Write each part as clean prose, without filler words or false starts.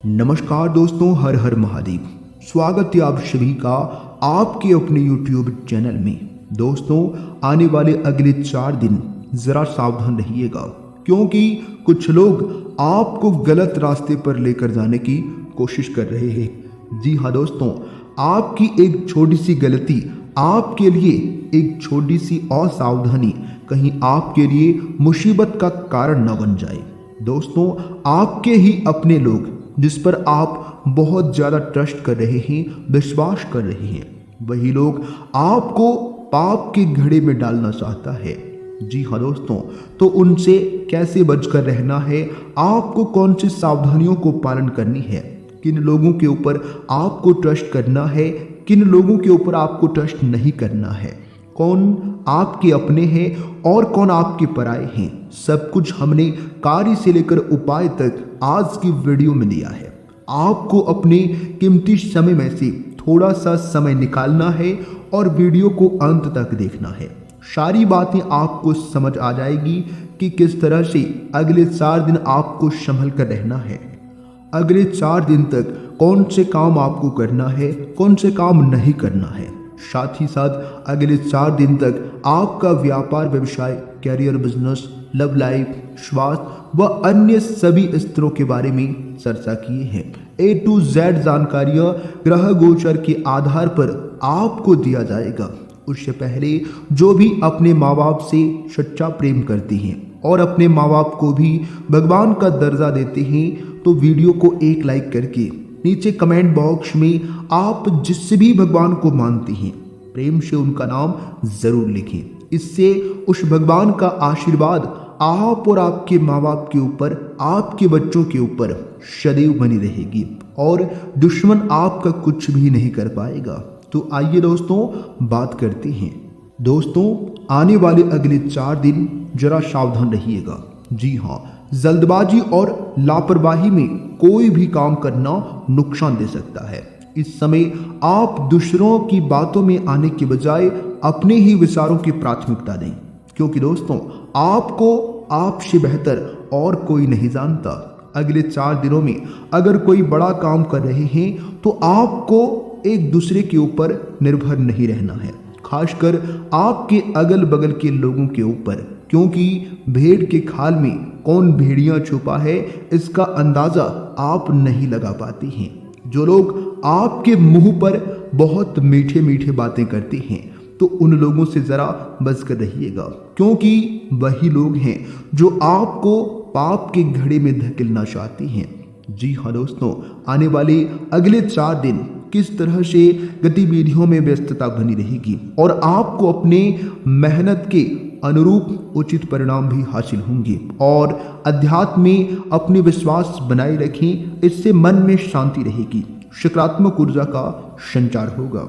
नमस्कार दोस्तों, हर हर महादेव। स्वागत है आप सभी का आपके अपने YouTube चैनल में। दोस्तों, आने वाले अगले 4 दिन ज़रा सावधान रहिएगा, क्योंकि कुछ लोग आपको गलत रास्ते पर लेकर जाने की कोशिश कर रहे हैं। जी हाँ दोस्तों, आपकी एक छोटी सी गलती आपके लिए एक छोटी सी असावधानी कहीं आपके लिए मुसीबत का कारण न बन जाए। दोस्तों, आपके ही अपने लोग जिस पर आप बहुत ज़्यादा ट्रस्ट कर रहे हैं, विश्वास कर रहे हैं, वही लोग आपको पाप के घड़े में डालना चाहता है। जी हाँ दोस्तों, तो उनसे कैसे बचकर रहना है, आपको कौन सी सावधानियों को पालन करनी है, किन लोगों के ऊपर आपको ट्रस्ट करना है, किन लोगों के ऊपर आपको ट्रस्ट नहीं करना है, कौन आपके अपने हैं और कौन आपके पराये हैं, सब कुछ हमने कार्य से लेकर उपाय तक आज की वीडियो में दिया है। आपको अपने कीमती समय में से थोड़ा सा समय निकालना है और वीडियो को अंत तक देखना है। सारी बातें आपको समझ आ जाएगी कि किस तरह से अगले 4 दिन आपको संभल कर रहना है। अगले 4 दिन तक कौन से काम आपको करना है, कौन से काम नहीं करना है। साथ ही साथ अगले 4 दिन तक आपका व्यापार, व्यवसाय, कैरियर, बिजनेस, लव लाइफ, स्वास्थ्य व अन्य सभी स्तरों के बारे में चर्चा किए हैं। A to Z जानकारियां ग्रह गोचर के आधार पर आपको दिया जाएगा। उससे पहले जो भी अपने माँ बाप से सच्चा प्रेम करते हैं और अपने माँ बाप को भी भगवान का दर्जा देते हैं, तो वीडियो को एक लाइक करके नीचे कमेंट बॉक्स में आप जिससे भी भगवान को मानते हैं, प्रेम से उनका नाम जरूर लिखें। इससे उस भगवान का आशीर्वाद आप और आपके माँ बाप के ऊपर, आपके बच्चों के ऊपर सदैव बनी रहेगी और दुश्मन आपका कुछ भी नहीं कर पाएगा। तो आइए दोस्तों, बात करते हैं। दोस्तों, आने वाले अगले 4 दिन जरा सावधान रहिएगा। जी हाँ, जल्दबाजी और लापरवाही में कोई भी काम करना नुकसान दे सकता है। इस समय आप दूसरों की बातों में आने के बजाय अपने ही विचारों की प्राथमिकता दें, क्योंकि दोस्तों आपको आपसे बेहतर और कोई नहीं जानता। अगले 4 दिनों में अगर कोई बड़ा काम कर रहे हैं तो आपको एक दूसरे के ऊपर निर्भर नहीं रहना है, खासकर आपके अगल बगल के लोगों के ऊपर, क्योंकि भेड़ के खाल में कौन भेड़िया छुपा है इसका अंदाजा आप नहीं लगा पाते हैं। जो लोग आपके मुंह पर बहुत मीठे मीठे बातें करते हैं, तो उन लोगों से जरा बच कर रहिएगा, क्योंकि वही लोग हैं जो आपको पाप के घड़े में धकेलना चाहते हैं। जी हाँ दोस्तों, आने वाले अगले 4 दिन किस तरह से गतिविधियों में व्यस्तता बनी रहेगी और आपको अपने मेहनत के अनुरूप उचित परिणाम भी हासिल होंगे। और अध्यात्म में अपने विश्वास बनाए रखें, इससे मन में शांति रहेगी, सकारात्मक ऊर्जा का संचार होगा।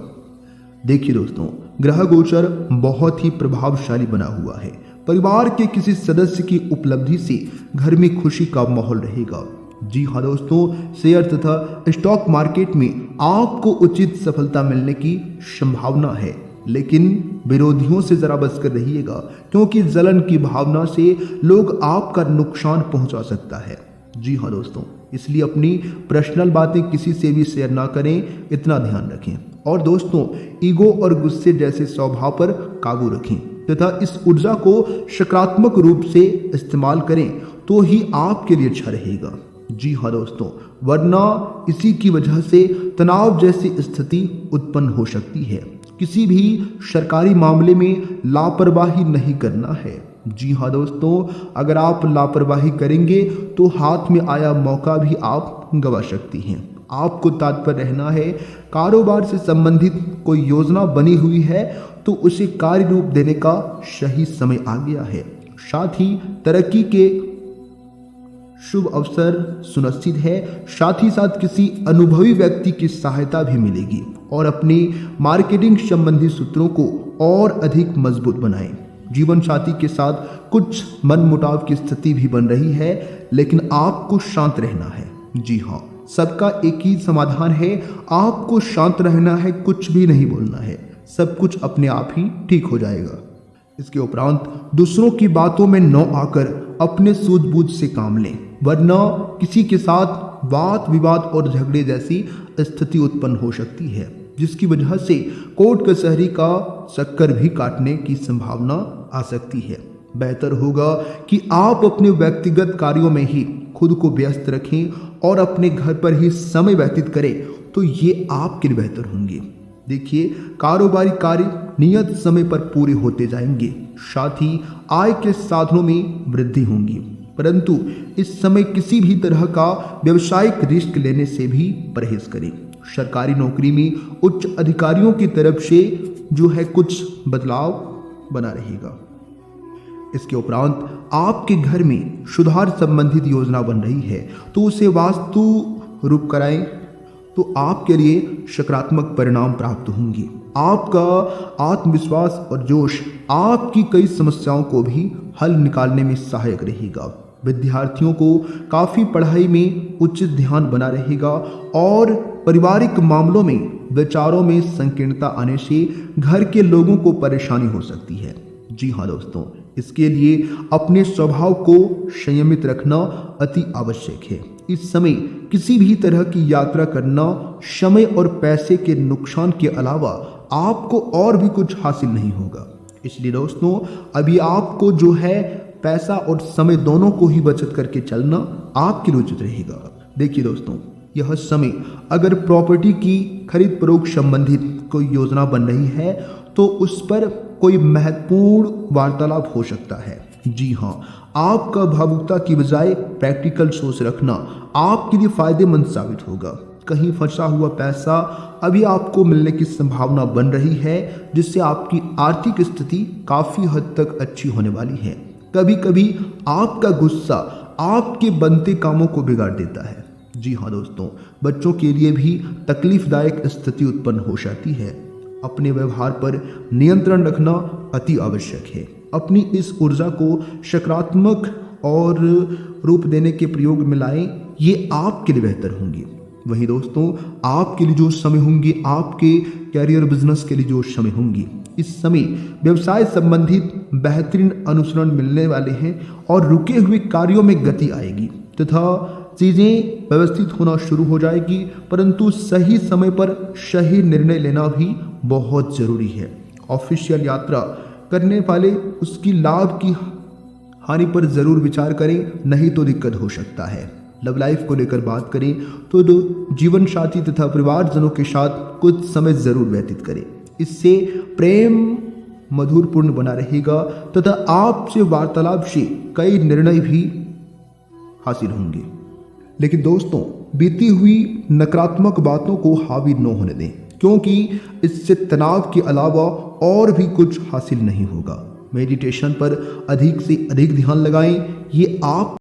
देखिए दोस्तों, ग्रह गोचर बहुत ही प्रभावशाली बना हुआ है। परिवार के किसी सदस्य की उपलब्धि से घर में खुशी का माहौल रहेगा। जी हाँ दोस्तों, शेयर तथा स्टॉक मार्केट में आपको उचित सफलता मिलने की संभावना है, लेकिन विरोधियों से जरा बचकर रहिएगा, क्योंकि जलन की भावना से लोग आपका नुकसान पहुंचा सकता है। जी हाँ दोस्तों, इसलिए अपनी पर्सनल बातें किसी से भी शेयर ना करें, इतना ध्यान रखें। और दोस्तों, ईगो और गुस्से जैसे स्वभाव पर काबू रखें तथा इस ऊर्जा को सकारात्मक रूप से इस्तेमाल करें, तो ही आपके लिए अच्छा रहेगा। जी हाँ दोस्तों, वरना इसी की वजह से तनाव जैसी स्थिति उत्पन्न हो सकती है। किसी भी सरकारी मामले में लापरवाही नहीं करना है। जी हाँ दोस्तों, अगर आप लापरवाही करेंगे तो हाथ में आया मौका भी आप गंवा सकती हैं। आपको तत्पर रहना है। कारोबार से संबंधित कोई योजना बनी हुई है तो उसे कार्य रूप देने का सही समय आ गया है। साथ ही तरक्की के शुभ अवसर सुनिश्चित है। साथ ही साथ किसी अनुभवी व्यक्ति की सहायता भी मिलेगी और अपने मार्केटिंग संबंधी सूत्रों को और अधिक मजबूत बनाएं। जीवन साथी के साथ कुछ मनमुटाव की स्थिति भी बन रही है, लेकिन आपको शांत रहना है। जी हाँ, सबका एक ही समाधान है, आपको शांत रहना है, कुछ भी नहीं बोलना है, सब कुछ अपने आप ही ठीक हो जाएगा। इसके उपरांत दूसरों की बातों में न आकर अपने सूझबूझ से काम लें, वरना किसी के साथ वाद विवाद और झगड़े जैसी स्थिति उत्पन्न हो सकती है, जिसकी वजह से कोर्ट कचहरी का चक्कर भी काटने की संभावना आ सकती है। बेहतर होगा कि आप अपने व्यक्तिगत कार्यों में ही खुद को व्यस्त रखें और अपने घर पर ही समय व्यतीत करें, तो ये आपके लिए बेहतर होंगे। देखिए, कारोबारी कार्य नियत समय पर पूरे होते जाएंगे, साथ ही आय के साधनों में वृद्धि होगी, परंतु इस समय किसी भी तरह का व्यवसायिक रिस्क लेने से भी परहेज करें। सरकारी नौकरी में उच्च अधिकारियों की तरफ से जो है कुछ बदलाव बना रहेगा। इसके उपरांत आपके घर में सुधार संबंधित योजना बन रही है, तो उसे वास्तु रूप कराएं, तो आपके लिए सकारात्मक परिणाम प्राप्त होंगे। आपका आत्मविश्वास और जोश आपकी कई समस्याओं को भी हल निकालने में सहायक रहेगा। विद्यार्थियों को काफ़ी पढ़ाई में उचित ध्यान बना रहेगा और पारिवारिक मामलों में विचारों में संकीर्णता आने से घर के लोगों को परेशानी हो सकती है। जी हाँ दोस्तों, इसके लिए अपने स्वभाव को संयमित रखना अति आवश्यक है। इस समय किसी भी तरह की यात्रा करना समय और पैसे के नुकसान के अलावा आपको और भी कुछ हासिल नहीं होगा। इसलिए दोस्तों, अभी आपको जो है पैसा और समय दोनों को ही बचत करके चलना आपके लिए उचित रहेगा। देखिए दोस्तों, यह समय अगर प्रॉपर्टी की खरीद फरोख्त संबंधित कोई योजना बन रही है तो उस पर कोई महत्वपूर्ण वार्तालाप हो सकता है। जी हाँ, आपका भावुकता की बजाय प्रैक्टिकल सोच रखना आपके लिए फायदेमंद साबित होगा। कहीं फंसा हुआ पैसा अभी आपको मिलने की संभावना बन रही है, जिससे आपकी आर्थिक स्थिति काफ़ी हद तक अच्छी होने वाली है। कभी कभी आपका गुस्सा आपके बनते कामों को बिगाड़ देता है। जी हाँ दोस्तों, बच्चों के लिए भी तकलीफदायक स्थिति उत्पन्न हो सकती है। अपने व्यवहार पर नियंत्रण रखना अति आवश्यक है। अपनी इस ऊर्जा को सकारात्मक और रूप देने के प्रयोग में लाएं, ये आपके लिए बेहतर होंगे। वहीं दोस्तों, आपके लिए जो समय होंगे, आपके कैरियर बिजनेस के लिए जो समय होंगी, इस समय व्यवसाय संबंधित बेहतरीन अनुसरण मिलने वाले हैं और रुके हुए कार्यों में गति आएगी तथा चीज़ें व्यवस्थित होना शुरू हो जाएगी। परंतु सही समय पर सही निर्णय लेना भी बहुत ज़रूरी है। ऑफिशियल यात्रा करने वाले उसकी लाभ की हानि पर ज़रूर विचार करें, नहीं तो दिक्कत हो सकता है। लव लाइफ को लेकर बात करें तो जीवन साथी तथा परिवारजनों के साथ कुछ समय ज़रूर व्यतीत करें। इससे प्रेम मधुरपूर्ण बना रहेगा तथा आपसे वार्तालाप से कई निर्णय भी हासिल होंगे। लेकिन दोस्तों, बीती हुई नकारात्मक बातों को हावी न होने दें, क्योंकि इससे तनाव के अलावा और भी कुछ हासिल नहीं होगा। मेडिटेशन पर अधिक से अधिक ध्यान लगाएं, ये आप